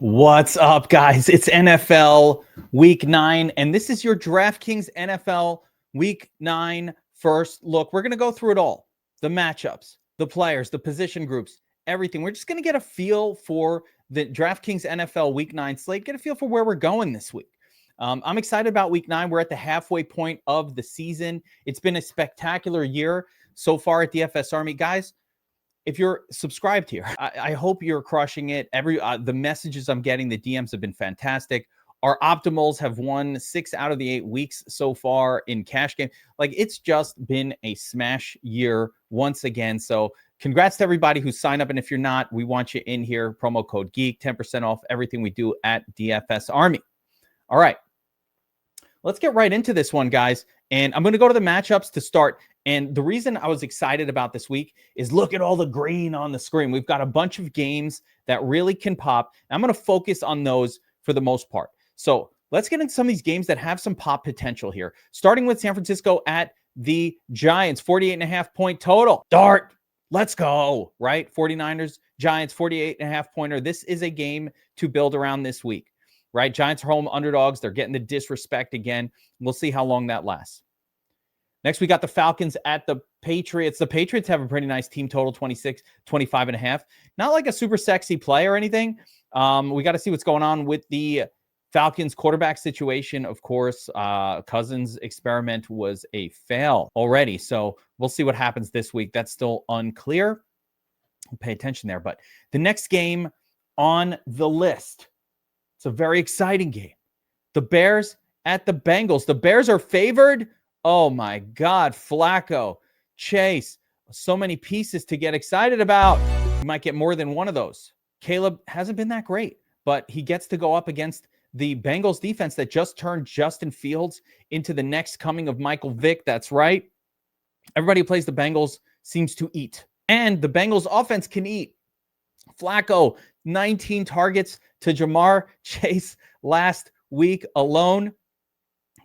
What's up, guys? It's NFL Week 9, and this is your DraftKings NFL Week 9 first look. We're going to go through it all. The matchups, the players, the position groups, everything. We're just going to get a feel for the DraftKings NFL Week 9 slate, get a feel for where we're going this week. I'm excited about Week 9. We're at the halfway point of the season. It's been a spectacular year so far at DFS Army. Guys, if you're subscribed here, I hope you're crushing it. The messages I'm getting, the DMs have been fantastic. Our optimals have won 6 out of the 8 weeks so far in cash game. Like, it's just been a smash year once again. So congrats to everybody who signed up. And if you're not, we want you in here. Promo code Geek, 10% off everything we do at DFS Army. All right, let's get right into this one, guys. And I'm going to go to the matchups to start. And the reason I was excited about this week is look at all the green on the screen. We've got a bunch of games that really can pop. I'm going to focus on those for the most part. So let's get into some of these games that have some pop potential here. Starting with San Francisco at the Giants, 48.5 point total. Dart, let's go, right? 49ers, Giants, 48.5 pointer. This is a game to build around this week, right? Giants are home underdogs. They're getting the disrespect again. We'll see how long that lasts. Next, we got the Falcons at the Patriots. The Patriots have a pretty nice team total, 25.5. Not like a super sexy play or anything. We got to see what's going on with the Falcons quarterback situation. Of course, Cousins' experiment was a fail already. So we'll see what happens this week. That's still unclear. Pay attention there. But the next game on the list, it's a very exciting game. The Bears at the Bengals. The Bears are favored. Oh my God, Flacco, Chase, so many pieces to get excited about. You might get more than one of those. Caleb hasn't been that great, but he gets to go up against the Bengals defense that just turned Justin Fields into the next coming of Michael Vick. That's right. Everybody who plays the Bengals seems to eat, and the Bengals offense can eat. Flacco, 19 targets to Jamar Chase last week alone.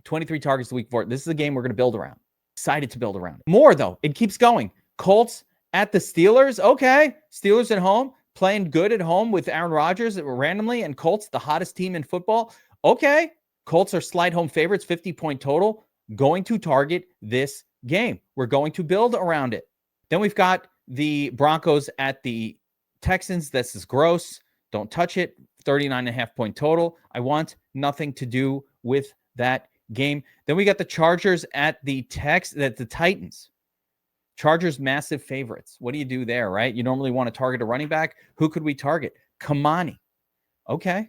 23 targets the week before. This is a game we're going to build around. Excited to build around. More, though. It keeps going. Colts at the Steelers. Okay. Steelers at home. Playing good at home with Aaron Rodgers randomly. And Colts, the hottest team in football. Okay. Colts are slight home favorites, 50-point total. Going to target this game. We're going to build around it. Then we've got the Broncos at the Texans. This is gross. Don't touch it. 39.5-point total. I want nothing to do with that game. Then we got the Chargers at the Titans. Chargers massive favorites. What do you do there, right? You normally want to target a running back. Who could we target? Kamani. Okay.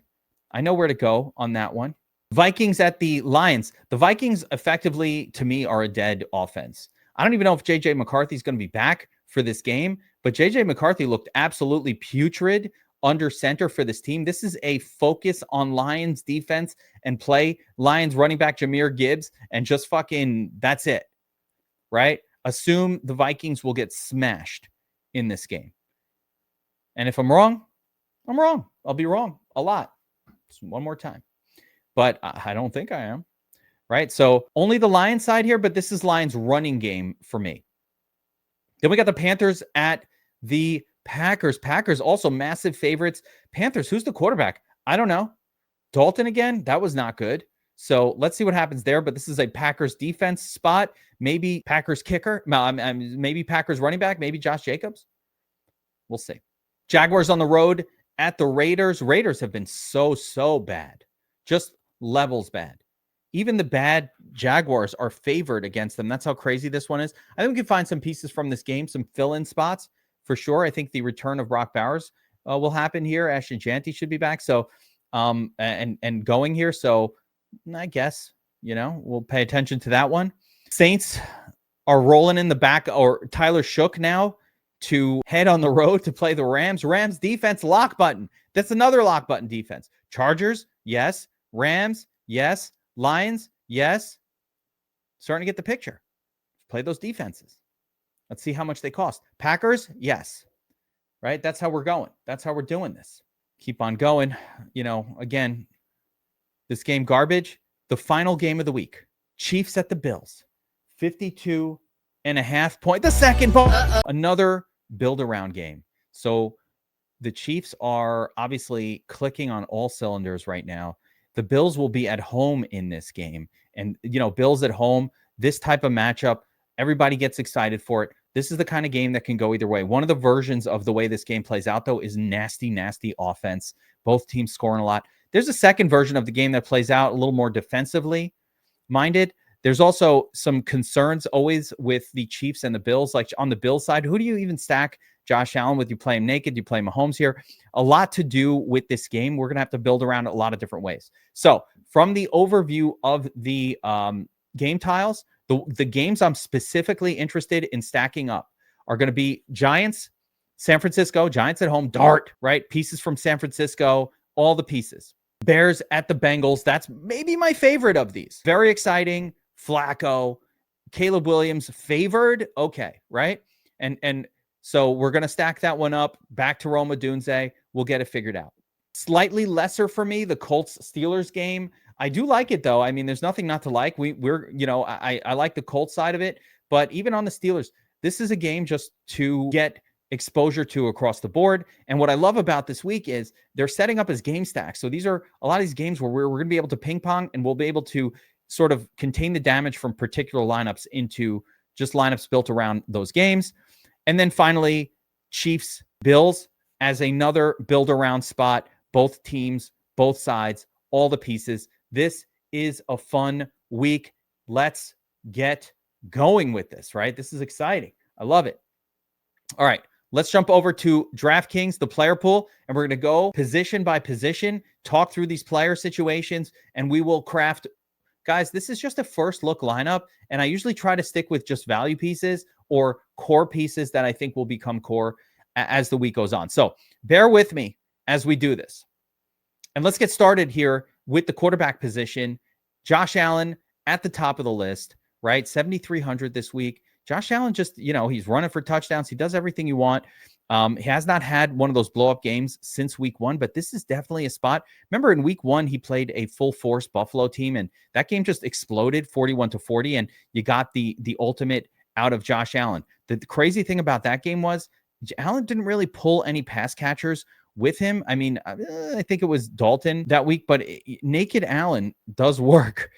I know where to go on that one. Vikings at the Lions. The Vikings effectively, to me, are a dead offense. I don't even know if JJ McCarthy is going to be back for this game, but JJ McCarthy looked absolutely putrid under center for this team. This is a focus on Lions defense and play Lions running back Jahmyr Gibbs and just fucking, that's it, right? Assume the Vikings will get smashed in this game. And if I'm wrong, I'm wrong. I'll be wrong a lot. Just one more time. But I don't think I am, right? So only the Lions side here, but this is Lions running game for me. Then we got the Panthers at the Packers. Packers also massive favorites. Panthers, who's the quarterback? I don't know. Dalton again? That was not good. So let's see what happens there. But this is a Packers defense spot. Maybe Packers kicker. Maybe Packers running back. Maybe Josh Jacobs. We'll see. Jaguars on the road at the Raiders. Raiders have been so bad. Just levels bad. Even the bad Jaguars are favored against them. That's how crazy this one is. I think we can find some pieces from this game, some fill-in spots. For sure, I think the return of Brock Bowers will happen here. Ashton Janty should be back. So, and going here. So, I guess, we'll pay attention to that one. Saints are rolling in the back, or Tyler Shook now to head on the road to play the Rams. Rams defense, lock button. That's another lock button defense. Chargers, yes. Rams, yes. Lions, yes. Starting to get the picture. Play those defenses. Let's see how much they cost. Packers, yes. Right? That's how we're going. That's how we're doing this. Keep on going. Again, this game garbage. The final game of the week. Chiefs at the Bills. 52.5 point. The second ball. Another build-around game. So the Chiefs are obviously clicking on all cylinders right now. The Bills will be at home in this game. And, Bills at home, this type of matchup, everybody gets excited for it. This is the kind of game that can go either way. One of the versions of the way this game plays out, though, is nasty, nasty offense. Both teams scoring a lot. There's a second version of the game that plays out a little more defensively minded. There's also some concerns always with the Chiefs and the Bills. Like on the Bills side, who do you even stack Josh Allen with? You play him naked, you play Mahomes here. A lot to do with this game. We're going to have to build around it a lot of different ways. So from the overview of the game tiles, the games I'm specifically interested in stacking up are going to be Giants, San Francisco, Giants at home, dart, right? Pieces from San Francisco, all the pieces. Bears at the Bengals. That's maybe my favorite of these. Very exciting. Flacco, Caleb Williams favored. Okay, right? And so we're going to stack that one up. Back to Roma Dunze. We'll get it figured out. Slightly lesser for me, the Colts-Steelers game. I do like it, though. I mean, there's nothing not to like. I like the Colts side of it. But even on the Steelers, this is a game just to get exposure to across the board. And what I love about this week is they're setting up as game stacks. So these are a lot of these games where we're going to be able to ping pong, and we'll be able to sort of contain the damage from particular lineups into just lineups built around those games. And then finally, Chiefs, Bills as another build around spot. Both teams, both sides, all the pieces. This is a fun week. Let's get going with this, right? This is exciting. I love it. All right, let's jump over to DraftKings, the player pool, and we're going to go position by position, talk through these player situations, and we will craft. Guys, this is just a first look lineup, and I usually try to stick with just value pieces or core pieces that I think will become core as the week goes on. So bear with me as we do this. And let's get started here with the quarterback position. Josh Allen at the top of the list, right? 7,300 this week. Josh Allen just, he's running for touchdowns. He does everything you want. He has not had one of those blow-up games since week one, but this is definitely a spot. Remember in week one, he played a full-force Buffalo team, and that game just exploded 41-40, and you got the ultimate out of Josh Allen. The crazy thing about that game was Allen didn't really pull any pass catchers with him. I mean, I think it was Dalton that week, but naked Allen does work.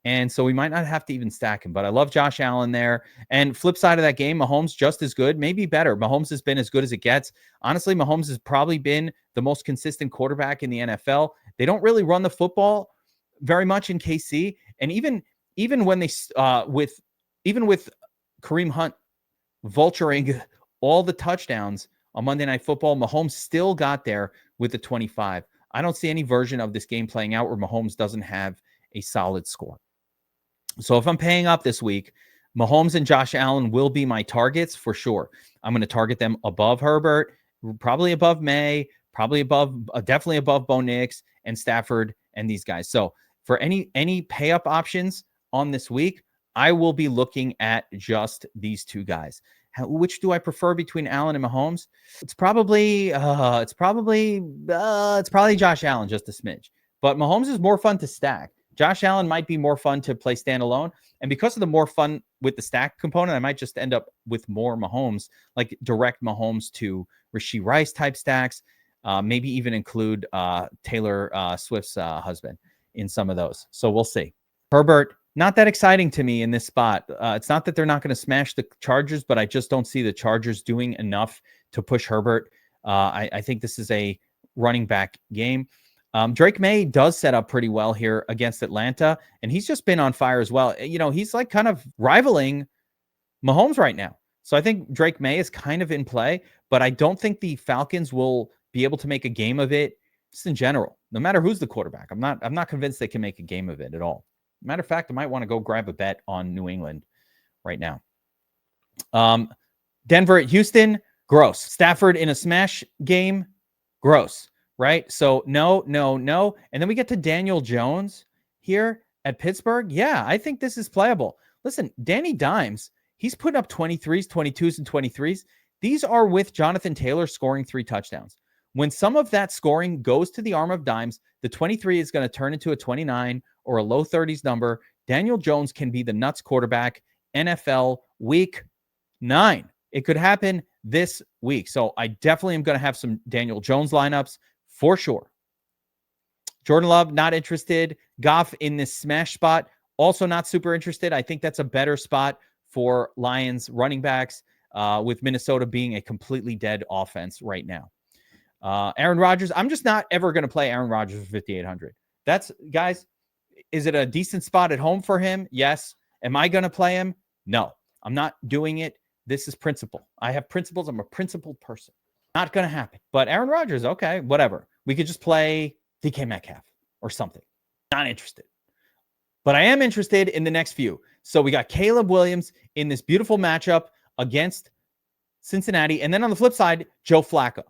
And so we might not have to even stack him, but I love Josh Allen there. And flip side of that game, Mahomes just as good, maybe better. Mahomes has been as good as it gets. Honestly, Mahomes has probably been the most consistent quarterback in the NFL. They don't really run the football very much in KC. And even when they with Kareem Hunt vulturing all the touchdowns on Monday Night Football, Mahomes still got there with the 25. I don't see any version of this game playing out where Mahomes doesn't have a solid score. So if I'm paying up this week, Mahomes and Josh Allen will be my targets for sure. I'm going to target them above Herbert, probably above May, probably above, definitely above Bo Nix and Stafford and these guys. So for any pay up options on this week, I will be looking at just these two guys. Which do I prefer between Allen and Mahomes? It's probably Josh Allen, just a smidge. But Mahomes is more fun to stack. Josh Allen might be more fun to play standalone. And because of the more fun with the stack component, I might just end up with more Mahomes, like direct Mahomes to Rashee Rice type stacks, maybe even include Taylor Swift's husband in some of those. So we'll see. Herbert, not that exciting to me in this spot. It's not that they're not going to smash the Chargers, but I just don't see the Chargers doing enough to push Herbert. I think this is a running back game. Drake May does set up pretty well here against Atlanta, and he's just been on fire as well. He's like kind of rivaling Mahomes right now. So I think Drake May is kind of in play, but I don't think the Falcons will be able to make a game of it just in general, no matter who's the quarterback. I'm not convinced they can make a game of it at all. Matter of fact, I might want to go grab a bet on New England right now. Denver at Houston, gross. Stafford in a smash game, gross. Right? So no. And then we get to Daniel Jones here at Pittsburgh. Yeah, I think this is playable. Listen, Danny Dimes, he's putting up 23s, 22s, and 23s. These are with Jonathan Taylor scoring 3 touchdowns. When some of that scoring goes to the arm of Dimes, the 23 is going to turn into a 29 or a low 30s number. Daniel Jones can be the nuts quarterback NFL week 9. It could happen this week. So I definitely am going to have some Daniel Jones lineups for sure. Jordan Love, not interested. Goff in this smash spot, also not super interested. I think that's a better spot for Lions running backs, with Minnesota being a completely dead offense right now. Aaron Rodgers, I'm just not ever going to play Aaron Rodgers for 5,800. That's, guys, is it a decent spot at home for him? Yes. Am I going to play him? No, I'm not doing it. This is principle. I have principles. I'm a principled person. Not going to happen. But Aaron Rodgers, okay, whatever. We could just play DK Metcalf or something. Not interested. But I am interested in the next few. So we got Caleb Williams in this beautiful matchup against Cincinnati. And then on the flip side, Joe Flacco.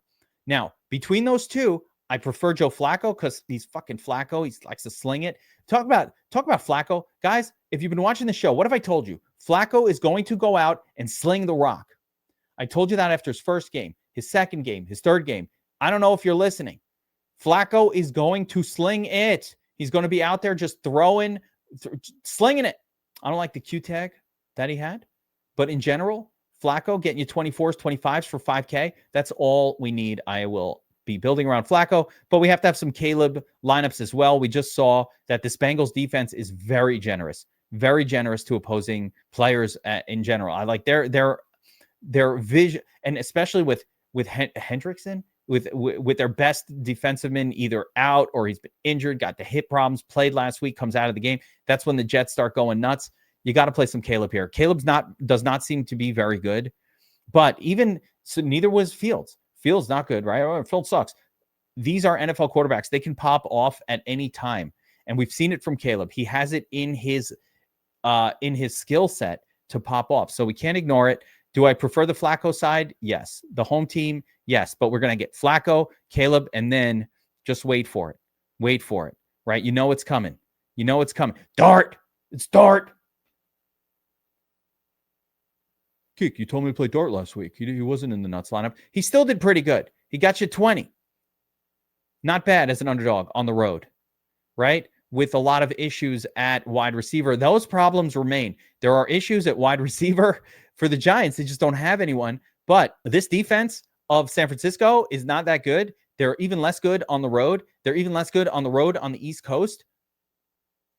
Now, between those two, I prefer Joe Flacco because he's fucking Flacco. He likes to sling it. Talk about Flacco. Guys, if you've been watching the show, what have I told you? Flacco is going to go out and sling the rock. I told you that after his first game, his second game, his third game. I don't know if you're listening. Flacco is going to sling it. He's going to be out there just throwing, slinging it. I don't like the Q tag that he had, but in general, Flacco getting you 24s, 25s for 5K. That's all we need. I will be building around Flacco, but we have to have some Caleb lineups as well. We just saw that this Bengals defense is very generous to opposing players in general. I like their vision, and especially with Hendrickson, with their best defensive man either out or he's been injured, got the hip problems, played last week, comes out of the game. That's when the Jets start going nuts. You got to play some Caleb here. Does not seem to be very good, but even so, neither was Fields. Fields not good, right? Oh, Fields sucks. These are NFL quarterbacks. They can pop off at any time, and we've seen it from Caleb. He has it in his skill set to pop off, so we can't ignore it. Do I prefer the Flacco side? Yes. The home team? Yes. But we're going to get Flacco, Caleb, and then just wait for it. Wait for it, right? You know it's coming. Dart. It's Dart. Geek, you told me to play Dart last week. He wasn't in the nuts lineup. He still did pretty good. He got you 20. Not bad as an underdog on the road, right? With a lot of issues at wide receiver. Those problems remain. There are issues at wide receiver for the Giants. They just don't have anyone. But this defense of San Francisco is not that good. They're even less good on the road. They're even less good on the road on the East Coast.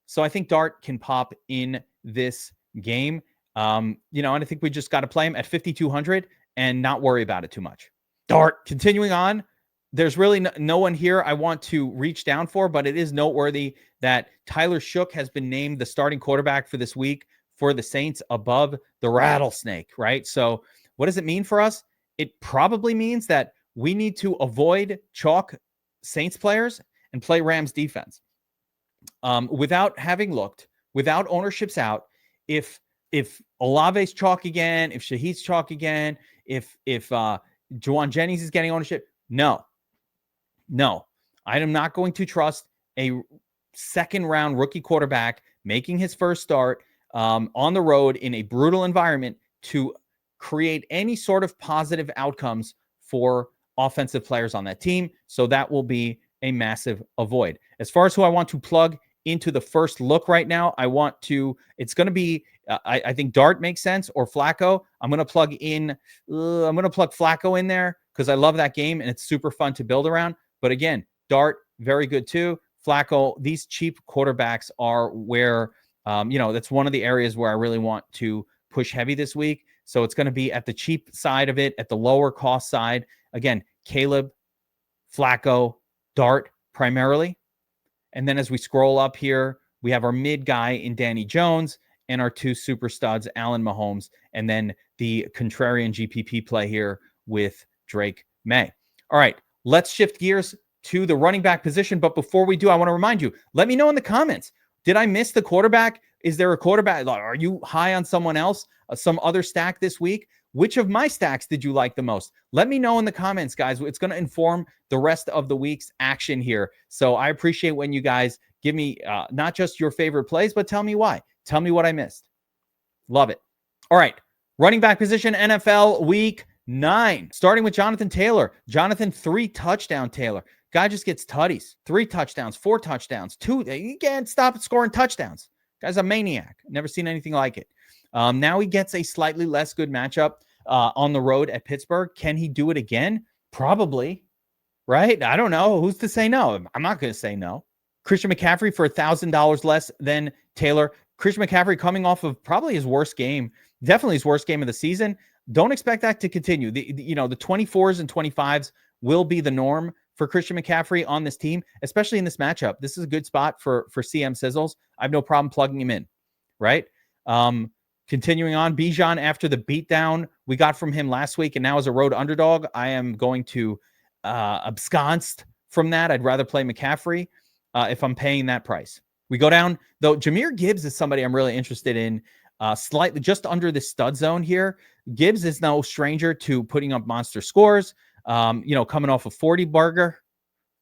So I think Dart can pop in this game. And I think we just got to play him at 5,200 and not worry about it too much. Dart, continuing on. There's really no one here I want to reach down for, but it is noteworthy that Tyler Shook has been named the starting quarterback for this week for the Saints above the Rattlesnake, right? So what does it mean for us? It probably means that we need to avoid chalk Saints players and play Rams defense. Without having looked, without ownerships out, if Olave's chalk again, if Shaheed's chalk again, if Juwan Jennings is getting ownership, no, I am not going to trust a second round rookie quarterback making his first start on the road in a brutal environment to create any sort of positive outcomes for offensive players on that team. So that will be a massive avoid. As far as who I want to plug into the first look right now, it's going to be, I think Dart makes sense, or Flacco. I'm going to plug Flacco in there because I love that game and it's super fun to build around. But again, Dart, very good too. Flacco, these cheap quarterbacks are where, that's one of the areas where I really want to push heavy this week. So it's going to be at the cheap side of it, at the lower cost side. Again, Caleb, Flacco, Dart primarily. And then as we scroll up here, we have our mid guy in Danny Jones and our two super studs, Allen Mahomes, and then the contrarian GPP play here with Drake May. All right, let's shift gears to the running back position. But before we do, I want to remind you, let me know in the comments. Did I miss the quarterback? Is there a quarterback? Are you high on someone else, some other stack this week? Which of my stacks did you like the most? Let me know in the comments, guys. It's going to inform the rest of the week's action here. So I appreciate when you guys give me not just your favorite plays, but tell me why. Tell me what I missed. Love it. All right. Running back position, NFL Week 9. Starting with Jonathan Taylor. Jonathan, 3 touchdown Taylor. Guy just gets tutties. 3 touchdowns, 4 touchdowns, 2. He can't stop scoring touchdowns. Guy's a maniac. Never seen anything like it. Now he gets a slightly less good matchup on the road at Pittsburgh. Can he do it again? Probably, right? I don't know. Who's to say no? I'm not going to say no. Christian McCaffrey for $1,000 less than Taylor. Christian McCaffrey coming off of probably his worst game, definitely his worst game of the season. Don't expect that to continue. The 24s and 25s will be the norm for Christian McCaffrey on this team, especially in this matchup. This is a good spot for CM Sizzles. I have no problem plugging him in, right? Continuing on, Bijan, after the beatdown we got from him last week, and now as a road underdog, I am going to absconsed from that. I'd rather play McCaffrey if I'm paying that price. We go down, though. Jahmyr Gibbs is somebody I'm really interested in, slightly just under the stud zone here. Gibbs is no stranger to putting up monster scores, coming off a 40 burger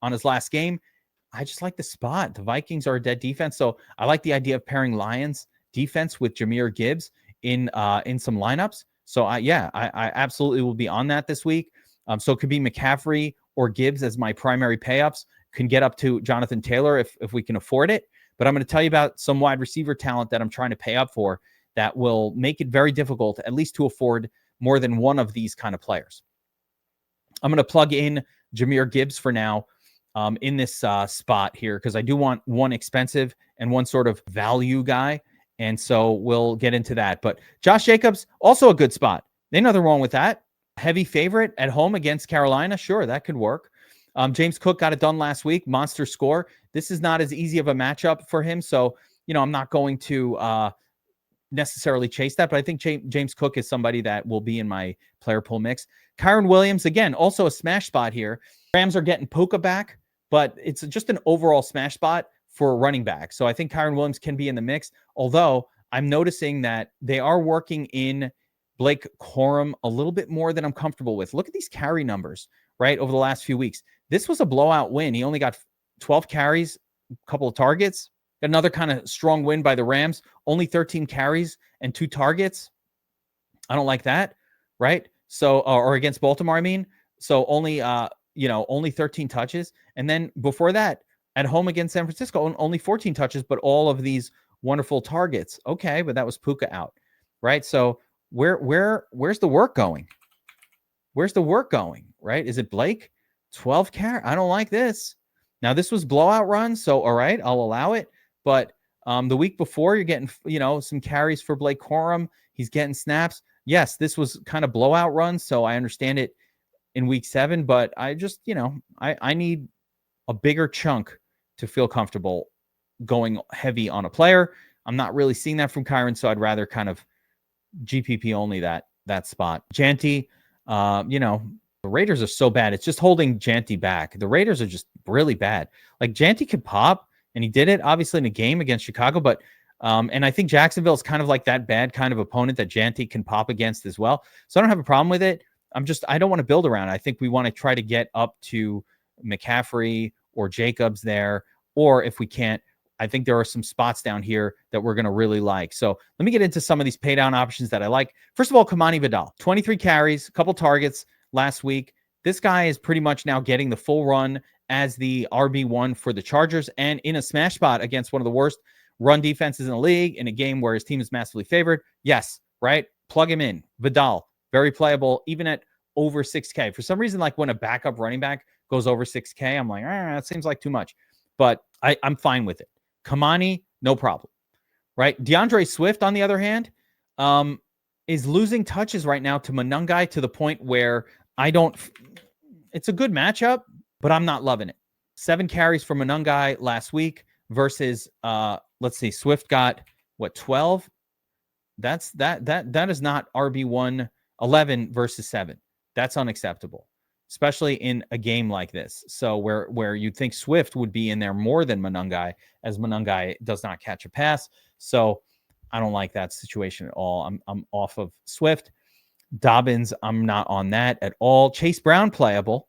on his last game. I just like the spot. The Vikings are a dead defense, so I like the idea of pairing Lions defense with Jahmyr Gibbs in some lineups. So I absolutely will be on that this week. So it could be McCaffrey or Gibbs as my primary pay-ups. Can get up to Jonathan Taylor if we can afford it. But I'm going to tell you about some wide receiver talent that I'm trying to pay up for that will make it very difficult, at least to afford more than one of these kind of players. I'm going to plug in Jahmyr Gibbs for now in this spot here because I do want one expensive and one sort of value guy. And so we'll get into that. But Josh Jacobs, also a good spot. Ain't nothing wrong with that. Heavy favorite at home against Carolina. Sure, that could work. James Cook got it done last week. Monster score. This is not as easy of a matchup for him. So, I'm not going to necessarily chase that. But I think James Cook is somebody that will be in my player pool mix. Kyron Williams, again, also a smash spot here. Rams are getting Puka back, but it's just an overall smash spot for a running back. So I think Kyron Williams can be in the mix, although I'm noticing that they are working in Blake Corum a little bit more than I'm comfortable with. Look at these carry numbers, right, over the last few weeks. This was a blowout win. He only got 12 carries, a couple of targets. Another kind of strong win by the Rams, only 13 carries and 2 targets. I don't like that, right? So, or against Baltimore, I mean. So only 13 touches. And then before that, at home against San Francisco, only 14 touches, but all of these wonderful targets. Okay, but that was Puka out, right? So where's the work going? Where's the work going, right? Is it Blake? 12 carry. I don't like this. Now, this was blowout run, so all right, I'll allow it. But the week before, you're getting, some carries for Blake Corum. He's getting snaps. Yes, this was kind of blowout run, so I understand it in week 7, but I just, I need a bigger chunk to feel comfortable going heavy on a player. I'm not really seeing that from Kyron, so I'd rather kind of GPP only that spot. Janty, the Raiders are so bad. It's just holding Janty back. The Raiders are just really bad. Like Janty could pop, and he did it obviously in a game against Chicago, but and I think Jacksonville is kind of like that bad kind of opponent that Janty can pop against as well. So I don't have a problem with it. I don't want to build around it. I think we want to try to get up to McCaffrey or Jacobs there, or if we can't, I think there are some spots down here that we're going to really like. So let me get into some of these pay down options that I like. First of all, Kamani Vidal, 23 carries, a couple targets last week. This guy is pretty much now getting the full run as the RB1 for the Chargers and in a smash spot against one of the worst run defenses in the league in a game where his team is massively favored. Yes, right? Plug him in. Vidal, very playable, even at over 6K. For some reason, like when a backup running back goes over 6K, I'm like, that seems like too much. But I'm fine with it. Kamani, no problem, right? DeAndre Swift, on the other hand, is losing touches right now to Monangai to the point where it's a good matchup, but I'm not loving it. 7 carries for Monangai last week versus, let's see, Swift got, 12? That is not RB1, 11 versus 7. That's unacceptable, especially in a game like this. So where you'd think Swift would be in there more than Monangai, as Monangai does not catch a pass. So I don't like that situation at all. I'm off of Swift. Dobbins, I'm not on that at all. Chase Brown, playable.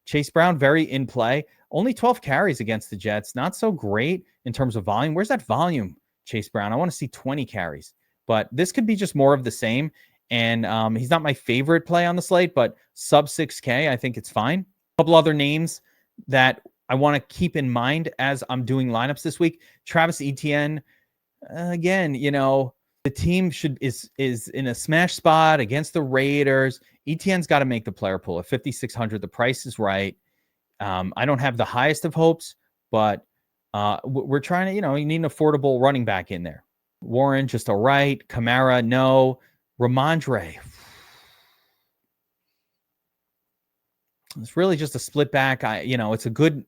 Chase Brown, very in play. Only 12 carries against the Jets. Not so great in terms of volume. Where's that volume, Chase Brown? I want to see 20 carries. But this could be just more of the same. And he's not my favorite play on the slate, but sub 6K, I think it's fine. A couple other names that I want to keep in mind as I'm doing lineups this week. Travis Etienne, again, The team is in a smash spot against the Raiders. ETN's got to make the player pool at 5,600. The price is right. I don't have the highest of hopes, but we're trying to, you need an affordable running back in there. Warren, just all right. Kamara, no. Ramondre. It's really just a split back. It's a good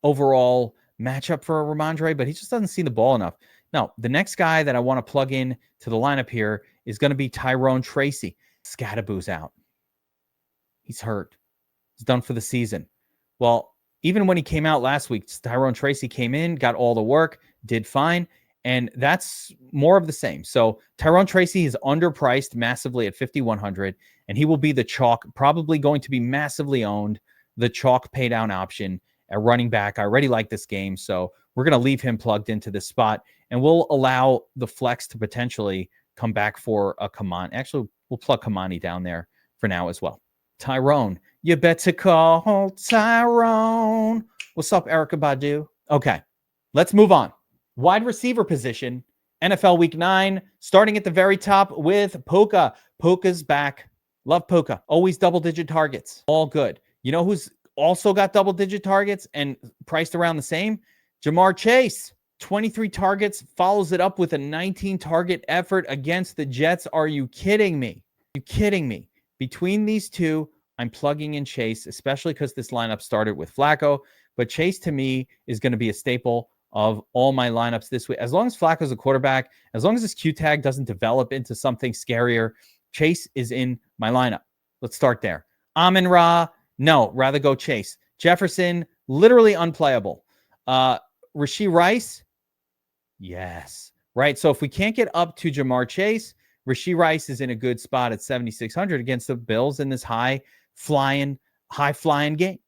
overall matchup for Ramondre, but he just doesn't see the ball enough. Now, the next guy that I want to plug in to the lineup here is going to be Tyrone Tracy. Scattaboo's out. He's hurt. He's done for the season. Well, even when he came out last week, Tyrone Tracy came in, got all the work, did fine, and that's more of the same. So Tyrone Tracy is underpriced massively at 5,100, and he will be the chalk, probably going to be massively owned, the chalk pay down option at running back. I already like this game, so we're going to leave him plugged into this spot, and we'll allow the flex to potentially come back for a Kamani. Actually, we'll plug Kamani down there for now as well. Tyrone, you better call Tyrone. What's up, Erykah Badu? Okay, let's move on. Wide receiver position, NFL Week 9, starting at the very top with Puka. Puka's back. Love Puka. Always double-digit targets. All good. You know who's also got double-digit targets and priced around the same? Jamar Chase. 23 targets, follows it up with a 19-target effort against the Jets. Are you kidding me? Are you kidding me? Between these two, I'm plugging in Chase, especially because this lineup started with Flacco. But Chase, to me, is going to be a staple of all my lineups this week. As long as Flacco's a quarterback, as long as this Q tag doesn't develop into something scarier, Chase is in my lineup. Let's start there. Amon-Ra, no, rather go Chase. Jefferson, literally unplayable. Rashee Rice, yes. Right, so if we can't get up to Jamar Chase, Rashee Rice is in a good spot at 7,600 against the Bills in this high-flying game.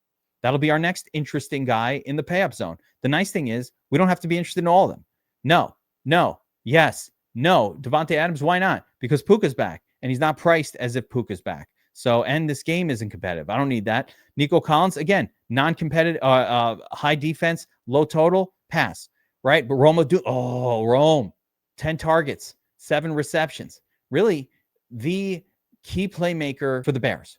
That'll be our next interesting guy in the pay-up zone. The nice thing is we don't have to be interested in all of them. No, yes, no. Devontae Adams, why not? Because Puka's back, and he's not priced as if Puka's back. So, and this game isn't competitive. I don't need that. Nico Collins, again, non-competitive, high defense, low total, pass, right? But Rome, 10 targets, 7 receptions. Really, the key playmaker for the Bears.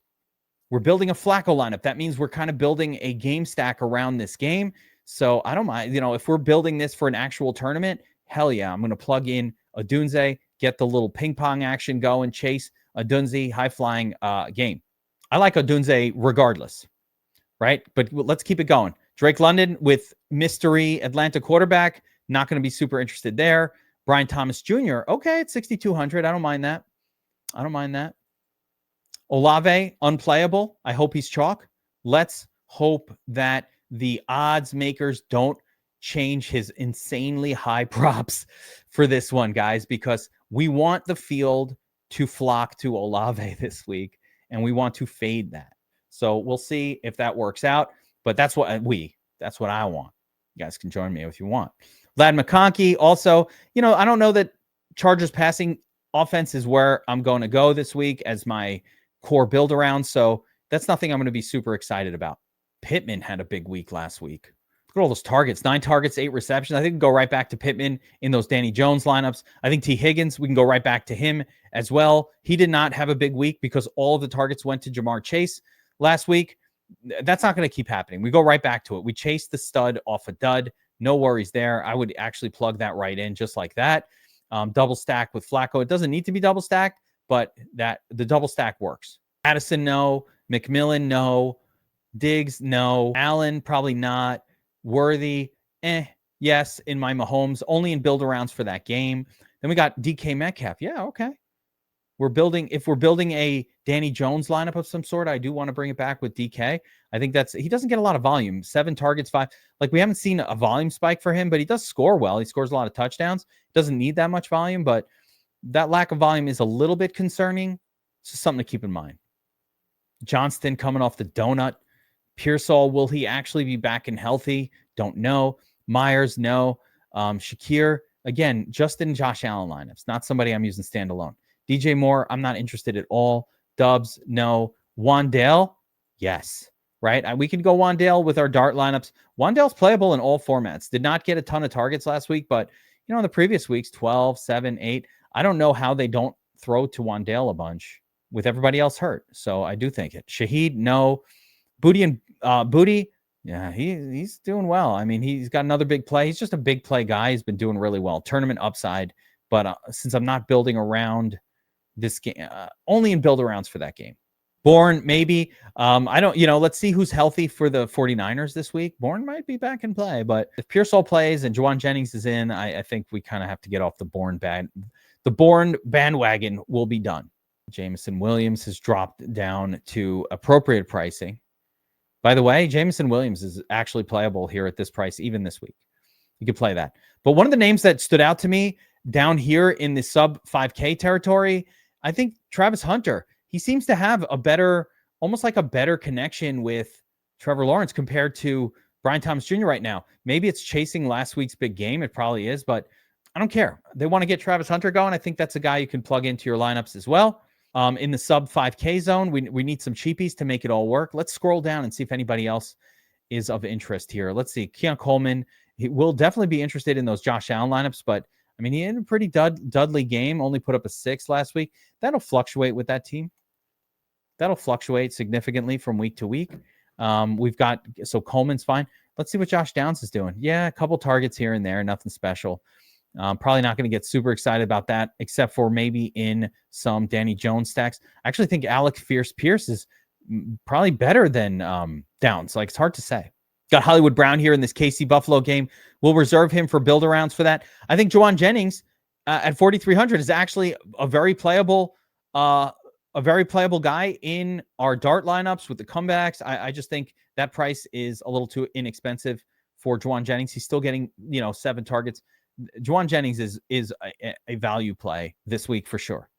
We're building a Flacco lineup. That means we're kind of building a game stack around this game. So I don't mind, if we're building this for an actual tournament, hell yeah, I'm going to plug in Odunze, get the little ping pong action going, chase Odunze, high-flying game. I like Odunze regardless, right? But let's keep it going. Drake London with mystery Atlanta quarterback, not going to be super interested there. Brian Thomas Jr., okay, at 6,200. I don't mind that. Olave, unplayable. I hope he's chalk. Let's hope that the odds makers don't change his insanely high props for this one, guys, because we want the field to flock to Olave this week, and we want to fade that. So we'll see if that works out, but that's what I want. You guys can join me if you want. Vlad McConkey also, I don't know that Chargers passing offense is where I'm going to go this week as my core build around. So that's nothing I'm going to be super excited about. Pittman had a big week last week. Look at all those targets, 9 targets, 8 receptions. I think we can go right back to Pittman in those Danny Jones lineups. I think T. Higgins, we can go right back to him as well. He did not have a big week because all of the targets went to Jamar Chase last week. That's not going to keep happening. We go right back to it. We chased the stud off a dud. No worries there. I would actually plug that right in just like that. Double stack with Flacco. It doesn't need to be double stacked, but the double stack works. Addison, no. McMillan, no. Diggs, no. Allen, probably not. Worthy, yes, in my Mahomes, only in build arounds for that game. Then we got DK Metcalf. Yeah, okay. If we're building a Danny Jones lineup of some sort, I do want to bring it back with DK. I think he doesn't get a lot of volume. 7 targets, 5. Like, we haven't seen a volume spike for him, but he does score well. He scores a lot of touchdowns. Doesn't need that much volume, but that lack of volume is a little bit concerning. It's just something to keep in mind. Johnston coming off the donut. Pearsall, will he actually be back and healthy? Don't know. Myers, no. Shakir, again, just in Josh Allen lineups, not somebody I'm using standalone. DJ Moore, I'm not interested at all. Dubs, no. Wandale, yes. Right? We can go Wandale with our dart lineups. Wandale's playable in all formats. Did not get a ton of targets last week, but in the previous weeks, 12, 7, 8. I don't know how they don't throw to Wandale a bunch with everybody else hurt. So I do think it. Shaheed, no. Booty, yeah, he's doing well. I mean, he's got another big play. He's just a big play guy. He's been doing really well. Tournament upside. But since I'm not building around this game, only in build arounds for that game. Bourne, maybe. I don't, let's see who's healthy for the 49ers this week. Bourne might be back in play, but if Pearsall plays and Juwan Jennings is in, I think we kind of have to get off the Bourne bandwagon will be done. Jameson Williams has dropped down to appropriate pricing. By the way, Jameson Williams is actually playable here at this price, even this week. You could play that. But one of the names that stood out to me down here in the sub 5K territory, I think Travis Hunter. He seems to have almost like a better connection with Trevor Lawrence compared to Brian Thomas Jr. right now. Maybe it's chasing last week's big game. It probably is, but I don't care. They want to get Travis Hunter going. I think that's a guy you can plug into your lineups as well. In the sub 5K zone, we need some cheapies to make it all work. Let's scroll down and see if anybody else is of interest here. Let's see. Keon Coleman, he will definitely be interested in those Josh Allen lineups, but I mean, he had a pretty Dudley game, only put up a 6 last week. That'll fluctuate with that team. That'll fluctuate significantly from week to week. So Coleman's fine. Let's see what Josh Downs is doing. Yeah, a couple targets here and there, nothing special. Probably not going to get super excited about that, except for maybe in some Danny Jones stacks. I actually think Alec Pierce is probably better than Downs. Like, it's hard to say. Got Hollywood Brown here in this KC Buffalo game. We'll reserve him for build-arounds for that. I think Juwan Jennings at 4,300 is actually a very playable guy in our dart lineups with the comebacks. I just think that price is a little too inexpensive for Juwan Jennings. He's still getting 7 targets. Juwan Jennings is a value play this week for sure.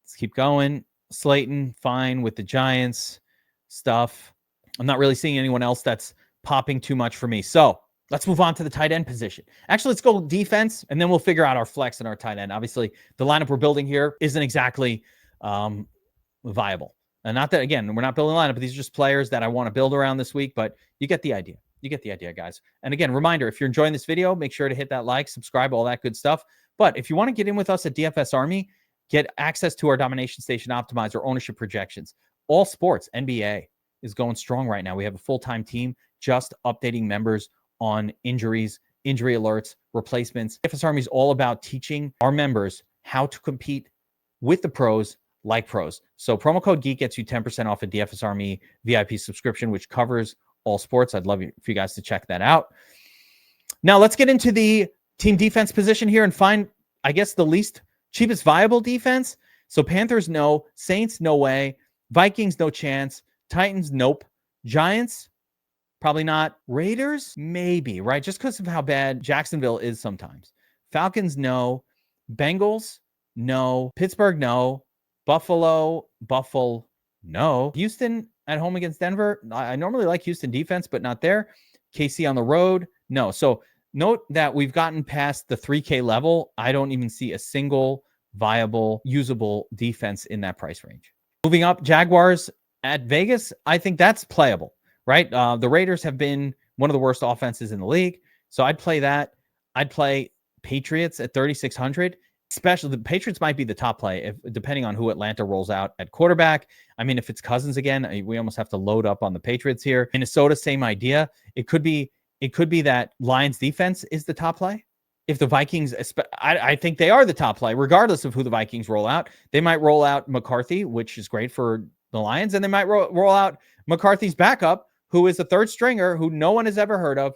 Let's keep going. Slayton, fine with the Giants stuff. I'm not really seeing anyone else that's popping too much for me. So let's move on to the tight end position. Actually, let's go defense, and then we'll figure out our flex and our tight end. Obviously, the lineup we're building here isn't exactly viable. And not that, again, we're not building a lineup, but these are just players that I want to build around this week, but you get the idea. You get the idea, guys. And again, reminder, if you're enjoying this video, make sure to hit that like, subscribe, all that good stuff. But if you want to get in with us at DFS Army, get access to our Domination Station Optimizer ownership projections. All sports, NBA is going strong right now. We have a full-time team just updating members on injuries, injury alerts, replacements. DFS Army is all about teaching our members how to compete with the pros like pros. So promo code Geek gets you 10% off a DFS Army VIP subscription, which covers all sports. I'd love for you guys to check that out. Now let's get into the team defense position here and find, I guess, the least cheapest viable defense. So Panthers, no. Saints, no way. Vikings, no chance. Titans, nope. Giants, probably not. Raiders, maybe, right? Just because of how bad Jacksonville is sometimes. Falcons, no. Bengals, no. Pittsburgh, no. Buffalo, no. Houston at home against Denver. I normally like Houston defense, but not there. KC on the road, no. So note that we've gotten past the 3K level. I don't even see a single viable, usable defense in that price range. Moving up, Jaguars at Vegas. I think that's playable, right? The Raiders have been one of the worst offenses in the league. So I'd play that. I'd play Patriots at 3,600. Especially the Patriots might be the top play depending on who Atlanta rolls out at quarterback. I mean, if it's Cousins again, we almost have to load up on the Patriots here. Minnesota, same idea. It could be that Lions defense is the top play. If the Vikings, I think they are the top play, regardless of who the Vikings roll out. They might roll out McCarthy, which is great for the Lions, and they might roll out McCarthy's backup, who is a third stringer who no one has ever heard of.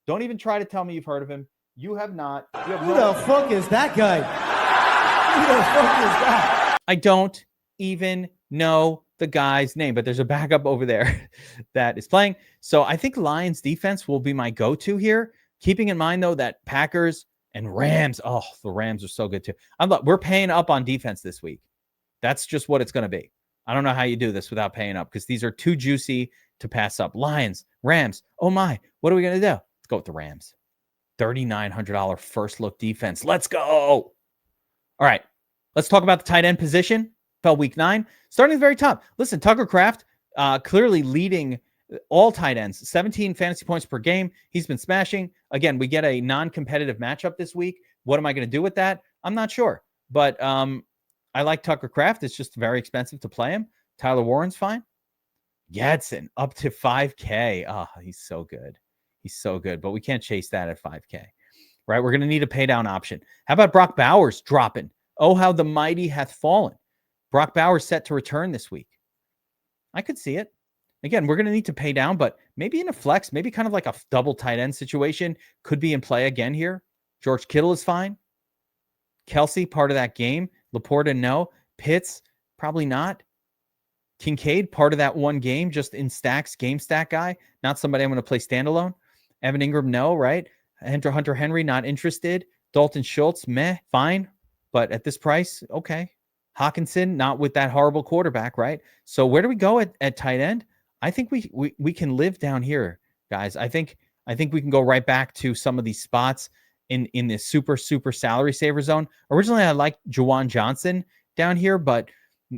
Don't even try to tell me you've heard of him. You have not. Who the fuck is that guy? Who the fuck is that? I don't even know the guy's name, but there's a backup over there that is playing. So I think Lions defense will be my go-to here. Keeping in mind, though, that Packers and Rams, the Rams are so good too. We're paying up on defense this week. That's just what it's going to be. I don't know how you do this without paying up because these are too juicy to pass up. Lions, Rams. Oh my, what are we going to do? Let's go with the Rams. $3,900 first look defense. Let's go. All right. Let's talk about the tight end position. Fell week 9. Starting at the very top. Listen, Tucker Kraft clearly leading all tight ends. 17 fantasy points per game. He's been smashing. Again, we get a non-competitive matchup this week. What am I going to do with that? I'm not sure. But I like Tucker Kraft. It's just very expensive to play him. Tyler Warren's fine. Yadson up to 5K. Oh, he's so good. He's so good. But we can't chase that at 5K, right? We're going to need a pay down option. How about Brock Bowers dropping? Oh, how the mighty hath fallen. Brock Bowers set to return this week. I could see it. Again, we're going to need to pay down, but maybe in a flex, maybe kind of like a double tight end situation could be in play again here. George Kittle is fine. Kelsey, part of that game. Laporta, no. Pitts, probably not. Kincaid, part of that one game, just in stacks, game stack guy, not somebody I'm going to play standalone. Evan Ingram, no, right? Hunter Henry, not interested. Dalton Schultz, meh, fine. But at this price, okay. Hawkinson, not with that horrible quarterback, right? So where do we go at tight end? I think we can live down here, guys. I think we can go right back to some of these spots in this super salary saver zone. Originally, I liked Juwan Johnson down here, but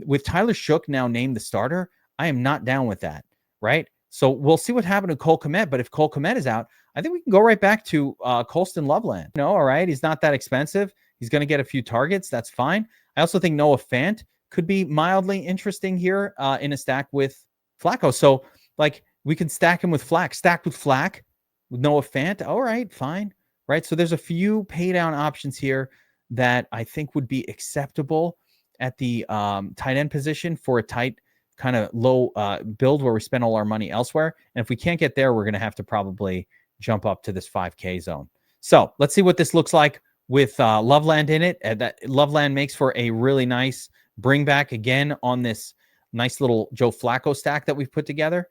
with Tyler Shook now named the starter, I am not down with that, right? So we'll see what happened to Cole Kmet, but if Cole Kmet is out, I think we can go right back to Colston Loveland. No, all right, he's not that expensive. He's going to get a few targets. That's fine. I also think Noah Fant could be mildly interesting here in a stack with Flacco. So, like, we can stack him with Flack, stacked with Flack, with Noah Fant. All right, fine, right? So there's a few pay down options here that I think would be acceptable at the tight end position for a tight kind of low build where we spend all our money elsewhere. And if we can't get there, we're going to have to probably jump up to this 5K zone. So let's see what this looks like with Loveland in it. That Loveland makes for a really nice bring back again on this nice little Joe Flacco stack that we've put together.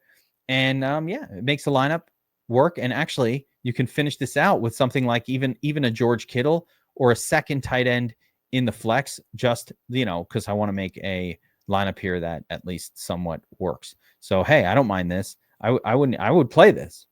And yeah, it makes the lineup work. And actually, you can finish this out with something like even a George Kittle or a second tight end in the flex, just, because I want to make a lineup here that at least somewhat works. So, hey, I don't mind this. I would play this.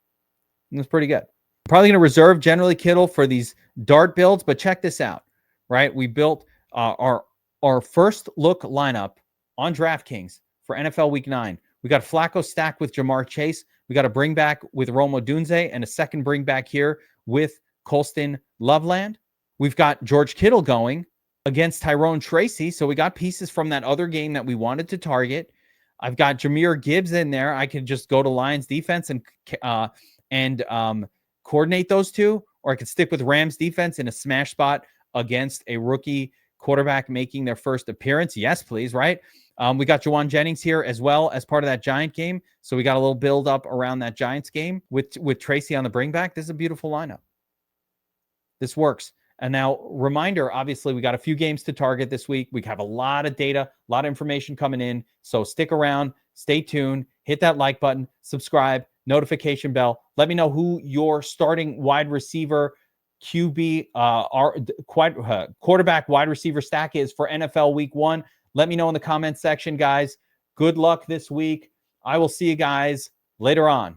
It's pretty good. Probably going to reserve generally Kittle for these dart builds, but check this out, right? We built our first look lineup on DraftKings for NFL Week 9. We got Flacco stacked with Jamar Chase. We got a bring back with Rome Odunze and a second bring back here with Colston Loveland. We've got George Kittle going against Tyrone Tracy. So we got pieces from that other game that we wanted to target. I've got Jahmyr Gibbs in there. I could just go to Lions defense and coordinate those two, or I could stick with Rams defense in a smash spot against a rookie quarterback making their first appearance. Yes, please, right? We got Juwan Jennings here as well as part of that Giant game. So we got a little build up around that Giants game with Tracy on the bring back. This is a beautiful lineup. This works. And now, reminder, obviously, we got a few games to target this week. We have a lot of data, a lot of information coming in. So stick around, stay tuned, hit that like button, subscribe, notification bell. Let me know who your starting wide receiver, QB, quarterback wide receiver stack is for NFL Week 1. Let me know in the comments section, guys. Good luck this week. I will see you guys later on.